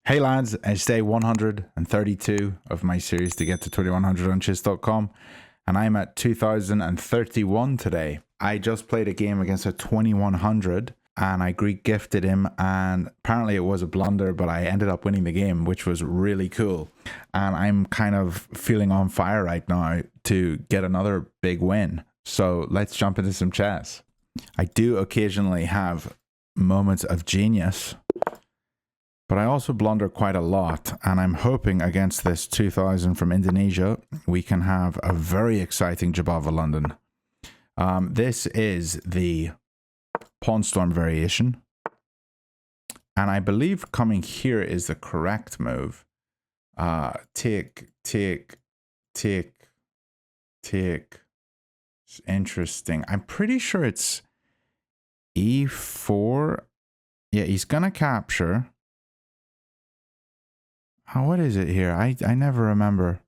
Hey lads, it's day 132 of my series to get to 2100 on Chess.com, and I'm at 2031 today. I just played a game against a 2100 and I Greek gifted him, and apparently it was a blunder, but I ended up winning the game, which was really cool. And I'm kind of feeling on fire right now to get another big win. So let's jump into some chess. I do occasionally have moments of genius, but I also blunder quite a lot, and I'm hoping against this 2000 from Indonesia, we can have a very exciting Jobava London. This is the Pawn Storm variation, and I believe coming here is the correct move. Take. It's interesting. I'm pretty sure it's E4. Yeah, he's gonna capture. Oh, what is it here? I never remember.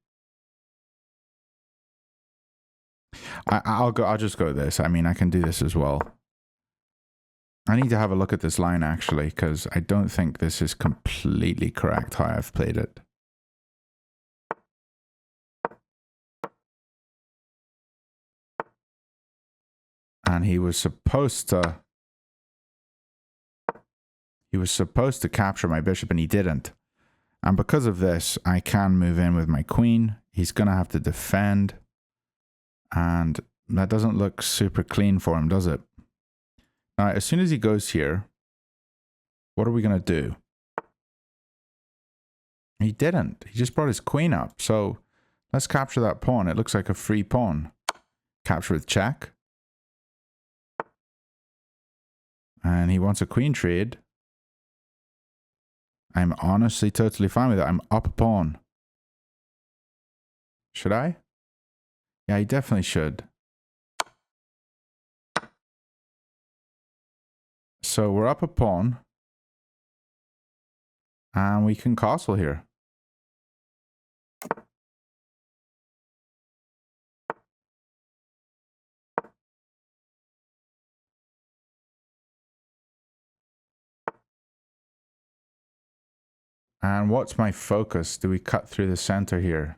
I'll just go this. I mean, I can do this as well. I need to have a look at this line actually, because I don't think this is completely correct how I've played it. And he was supposed to capture my bishop, and he didn't. And because of this, I can move in with my queen. He's going to have to defend. And that doesn't look super clean for him, does it? Now, as soon as he goes here, what are we going to do? He didn't. He just brought his queen up. So let's capture that pawn. It looks like a free pawn. Capture with check. And he wants a queen trade. I'm honestly totally fine with it. I'm up a pawn. Should I? Yeah, I definitely should. So we're up a pawn. And we can castle here. And what's my focus? Do we cut through the center here?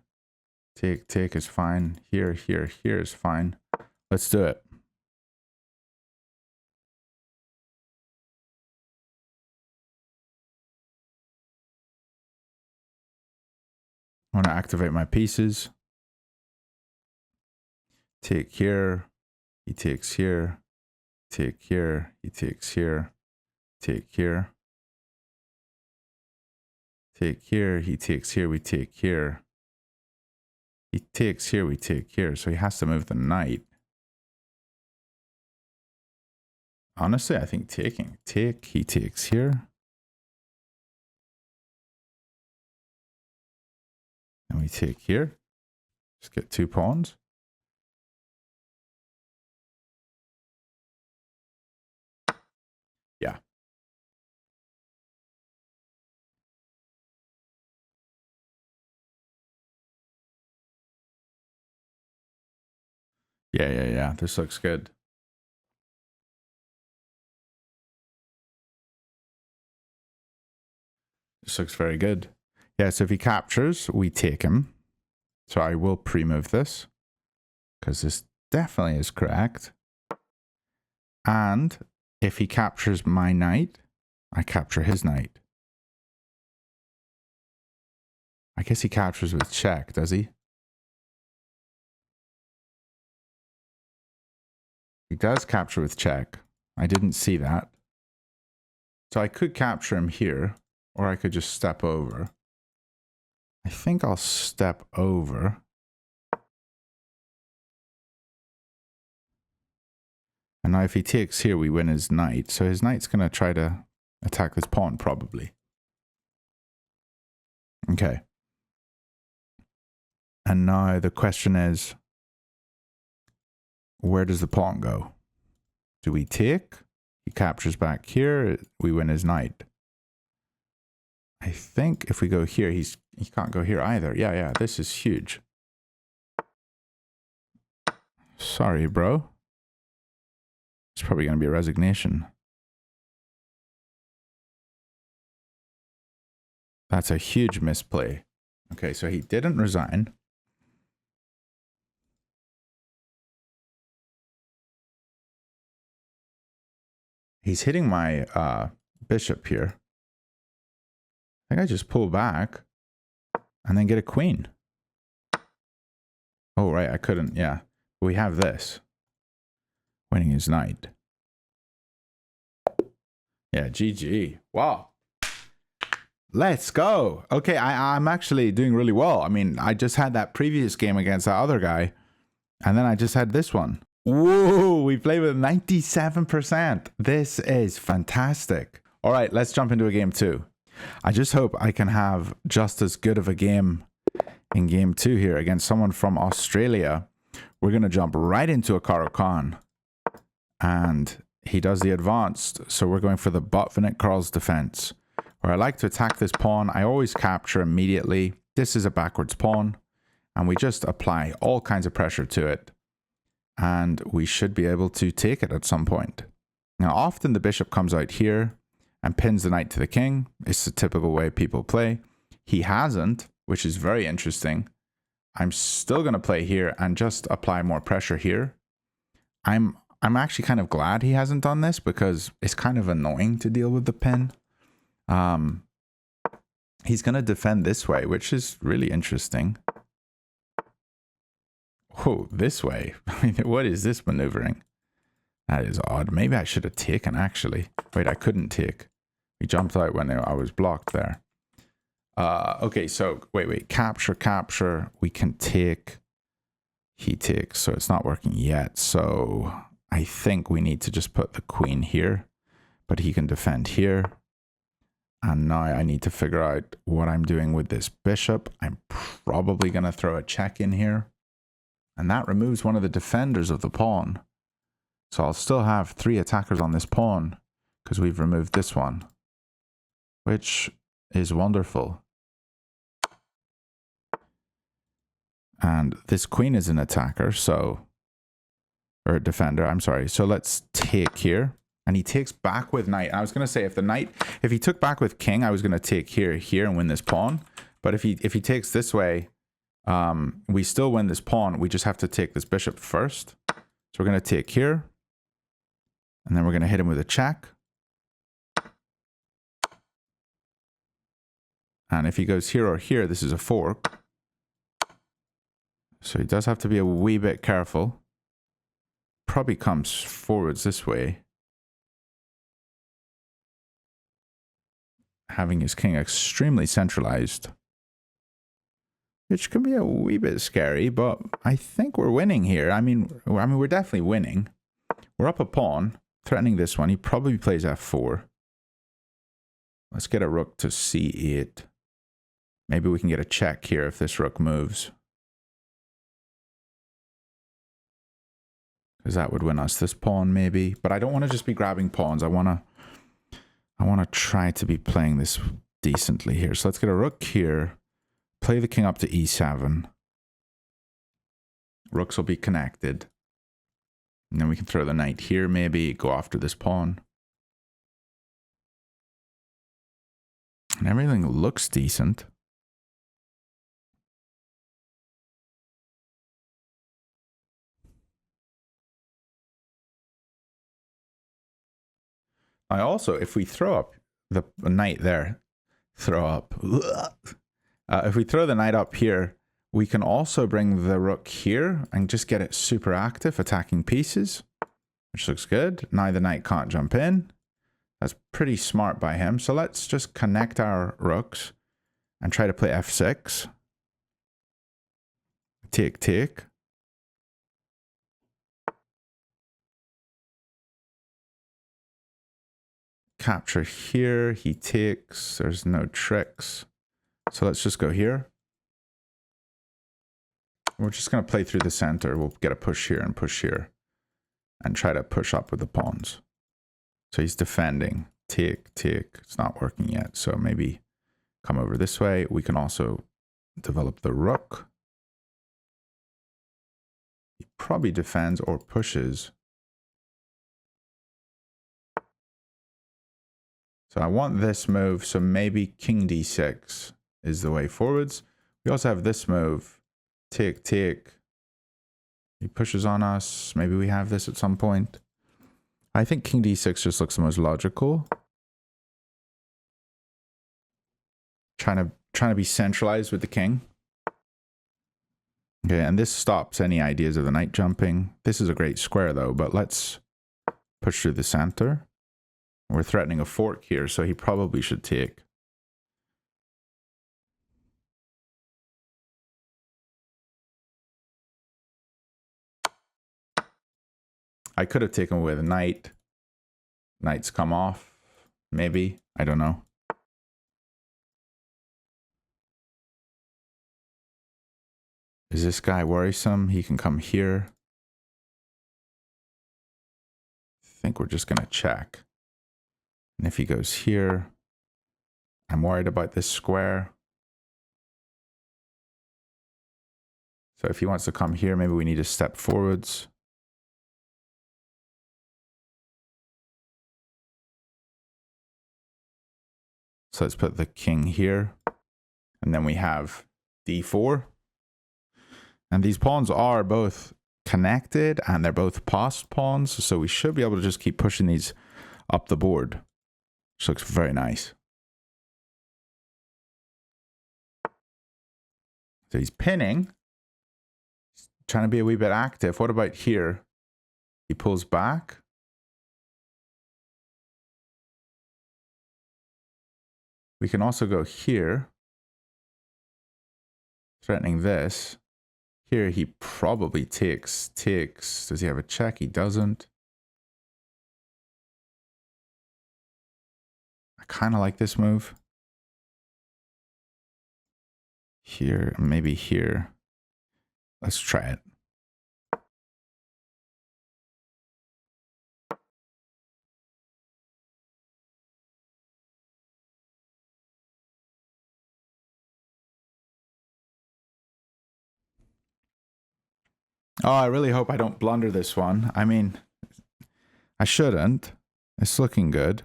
Take is fine. Here is fine. Let's do it. I want to activate my pieces. Take here. He takes here. Take here. He takes here. Take here. Take here. He takes here. We take here. He takes here. We take here. So he has to move the knight. Honestly, I think taking. Take. He takes here. And we take here. Just get 2 pawns. Yeah. Yeah. This looks good. This looks very good. Yeah, so if he captures, we take him. So I will pre-move this, because this definitely is correct. And if he captures my knight, I capture his knight. I guess he captures with check, does he? He does capture with check. I didn't see that. So I could capture him here, or I could just step over. I think I'll step over. And now if he takes here, we win his knight. So his knight's going to try to attack this pawn, probably. Okay. And now the question is, where does the pawn go? Do we take? He captures back here. We win his knight. I think if we go here, he can't go here either. Yeah. This is huge. Sorry, bro. It's probably going to be a resignation. That's a huge misplay. Okay, so he didn't resign. He's hitting my bishop here. I think I just pull back and then get a queen. Oh, right, I couldn't, yeah. We have this. Winning his knight. Yeah, GG. Wow. Let's go. Okay, I'm actually doing really well. I mean, I just had that previous game against that other guy, and then I just had this one. Whoa, we played with 97%. This is fantastic. All right, let's jump into a game 2. I just hope I can have just as good of a game in game 2 here against someone from Australia. We're going to jump right into a Caro Kann. And he does the advanced, so we're going for the Botvinnik Karl's defense, where I like to attack this pawn. I always capture immediately. This is a backwards pawn, and we just apply all kinds of pressure to it, and we should be able to take it at some point. Now, often the bishop comes out here and pins the knight to the king. It's the typical way people play. He hasn't, which is very interesting. I'm still going to play here and just apply more pressure here. I'm actually kind of glad he hasn't done this because it's kind of annoying to deal with the pin. He's going to defend this way, which is really interesting. Oh, this way. I mean, what is this maneuvering? That is odd. Maybe I should have taken, actually. Wait, I couldn't take. He jumped out when I was blocked there. Okay, so wait. Capture. We can take. He takes, so it's not working yet. So I think we need to just put the queen here, but he can defend here. And now I need to figure out what I'm doing with this bishop. I'm probably going to throw a check in here. And that removes one of the defenders of the pawn. So I'll still have 3 attackers on this pawn because we've removed this one, which is wonderful. And this queen is an attacker, so, or a defender, I'm sorry. So let's take here. And he takes back with knight. I was going to say if he took back with king, I was going to take here, and win this pawn. But if he takes this way, we still win this pawn. We just have to take this bishop first. So we're going to take here. And then we're going to hit him with a check. And if he goes here or here, this is a fork. So he does have to be a wee bit careful. Probably comes forwards this way. Having his king extremely centralized. Which can be a wee bit scary, but I think we're winning here. I mean, we're definitely winning. We're up a pawn, threatening this one. He probably plays f4. Let's get a rook to c8. Maybe we can get a check here if this rook moves. Because that would win us this pawn, maybe. But I don't want to just be grabbing pawns. I want to try to be playing this decently here. So let's get a rook here. Play the king up to e7. Rooks will be connected. And then we can throw the knight here, maybe. Go after this pawn. And everything looks decent. I also, if we throw up the knight there, if we throw the knight up here, we can also bring the rook here and just get it super active, attacking pieces, which looks good. Now the knight can't jump in. That's pretty smart by him. So let's just connect our rooks and try to play f6. Take. Capture here, he takes, there's no tricks. So let's just go here. We're just going to play through the center. We'll get a push here and push here and try to push up with the pawns. So he's defending. Take. It's not working yet. So maybe come over this way. We can also develop the rook. He probably defends or pushes. So I want this move, so maybe king d6 is the way forwards. We also have this move, take, take. He pushes on us. Maybe we have this at some point. I think king d6 just looks the most logical. Trying to be centralized with the king. Okay, and this stops any ideas of the knight jumping. This is a great square though, but let's push through the center. We're threatening a fork here, so he probably should take. I could have taken with a knight. Knights come off. Maybe. I don't know. Is this guy worrisome? He can come here. I think we're just going to check. And if he goes here, I'm worried about this square. So if he wants to come here, maybe we need to step forwards. So let's put the king here. And then we have d4. And these pawns are both connected and they're both passed pawns. So we should be able to just keep pushing these up the board. Which looks very nice. So he's pinning. He's trying to be a wee bit active. What about here? He pulls back. We can also go here. Threatening this. Here he probably takes. Does he have a check? He doesn't. I kind of like this move. Here, maybe here. Let's try it. Oh, I really hope I don't blunder this one. I mean, I shouldn't. It's looking good.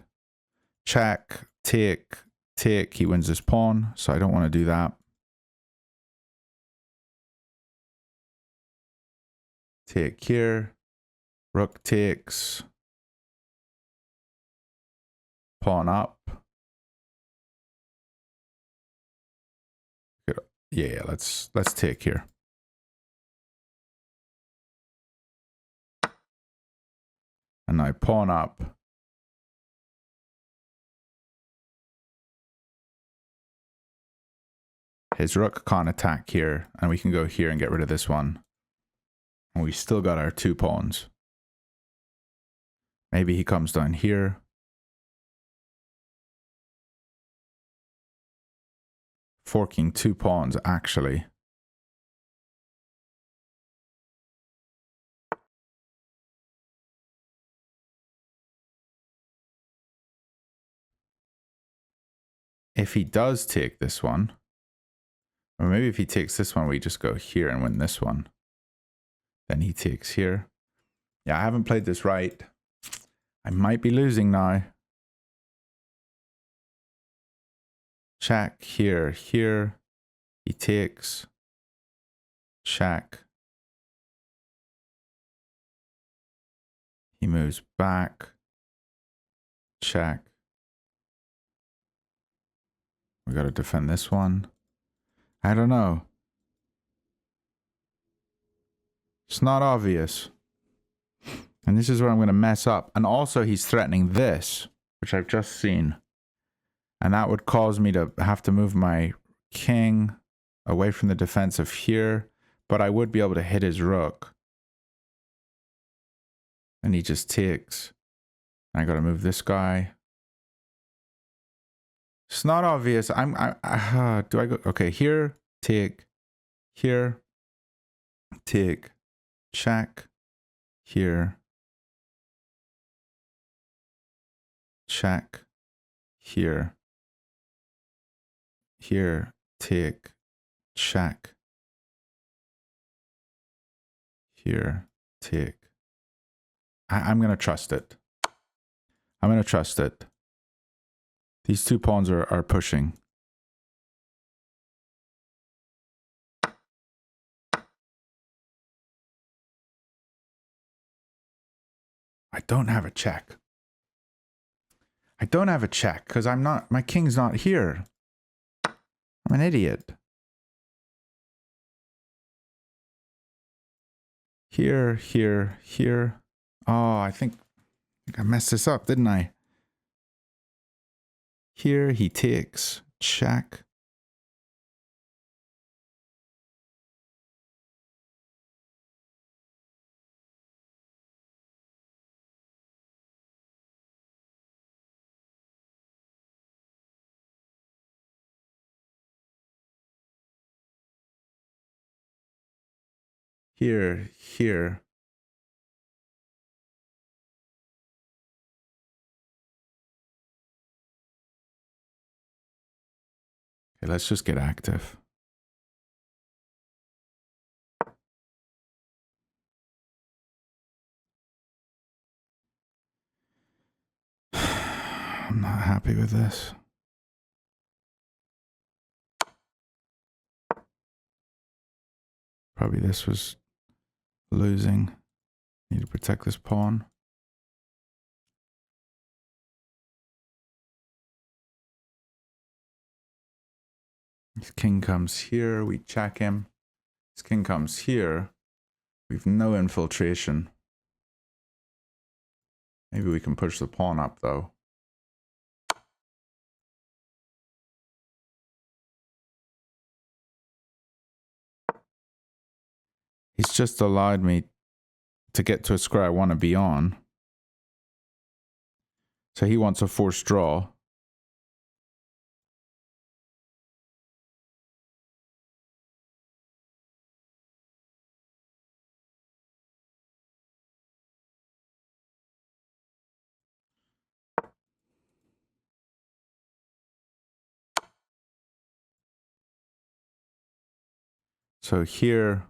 Check, take, take. He wins this pawn, so I don't want to do that. Take here. Rook takes. Pawn up. Good. Yeah, let's take here. And now pawn up. His rook can't attack here, and we can go here and get rid of this one. And we still got our two pawns. Maybe he comes down here. Forking two pawns, actually. If he does take this one, or maybe if he takes this one, we just go here and win this one. Then he takes here. Yeah, I haven't played this right. I might be losing now. Check here, here. He takes. Check. He moves back. Check. We got to defend this one. I don't know. It's not obvious. And this is where I'm going to mess up. And also he's threatening this, which I've just seen. And that would cause me to have to move my king away from the defense of here. But I would be able to hit his rook. And he just takes. I got to move this guy. It's not obvious. Do I go? Okay, here, take. Here, take. Check. Here. Check. Here. Here, take. Check. Here, take. I'm going to trust it. I'm going to trust it. These two pawns are pushing. I don't have a check. I don't have a check because I'm not, my king's not here. I'm an idiot. Here, here, here. Oh, I think I messed this up, didn't I? Here he takes. Check. Here, here. Okay, let's just get active. I'm not happy with this. Probably this was losing. Need to protect this pawn. His king comes here, we check him. His king comes here. We've no infiltration. Maybe we can push the pawn up though. He's just allowed me to get to a square I want to be on. So he wants a forced draw. So here,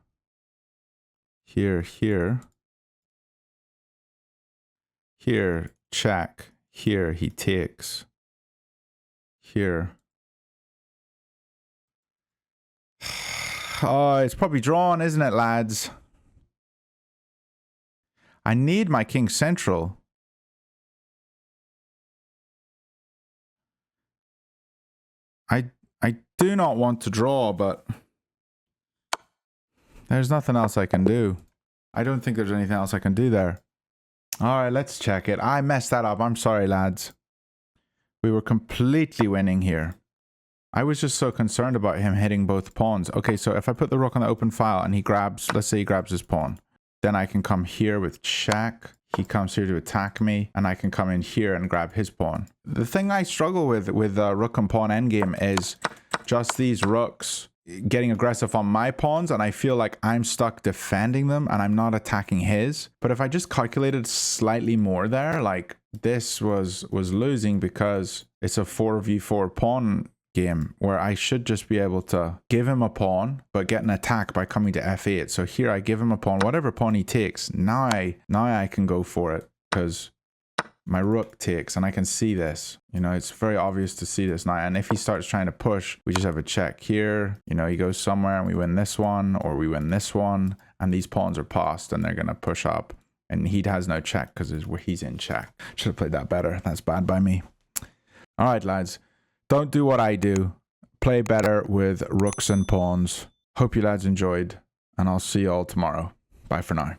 here, here. Here, check. Here, he takes. Here. Oh, it's probably drawn, isn't it, lads? I need my king central. I do not want to draw, but there's nothing else I can do. I don't think there's anything else I can do there. All right, let's check it. I messed that up. I'm sorry, lads. We were completely winning here. I was just so concerned about him hitting both pawns. Okay, so if I put the rook on the open file and he grabs, let's say he grabs his pawn, then I can come here with check. He comes here to attack me, and I can come in here and grab his pawn. The thing I struggle with rook and pawn endgame is just these rooks getting aggressive on my pawns, and I feel like I'm stuck defending them and I'm not attacking his. But if I just calculated slightly more there, like this was losing because it's a 4v4 pawn game where I should just be able to give him a pawn but get an attack by coming to f8. So here I give him a pawn, whatever pawn he takes, now I can go for it because my rook takes, and I can see this. You know, it's very obvious to see this now. And if he starts trying to push, we just have a check here. You know, he goes somewhere and we win this one, or we win this one, and these pawns are passed and they're going to push up. And he has no check because he's in check. Should have played that better. That's bad by me. All right, lads. Don't do what I do. Play better with rooks and pawns. Hope you lads enjoyed, and I'll see you all tomorrow. Bye for now.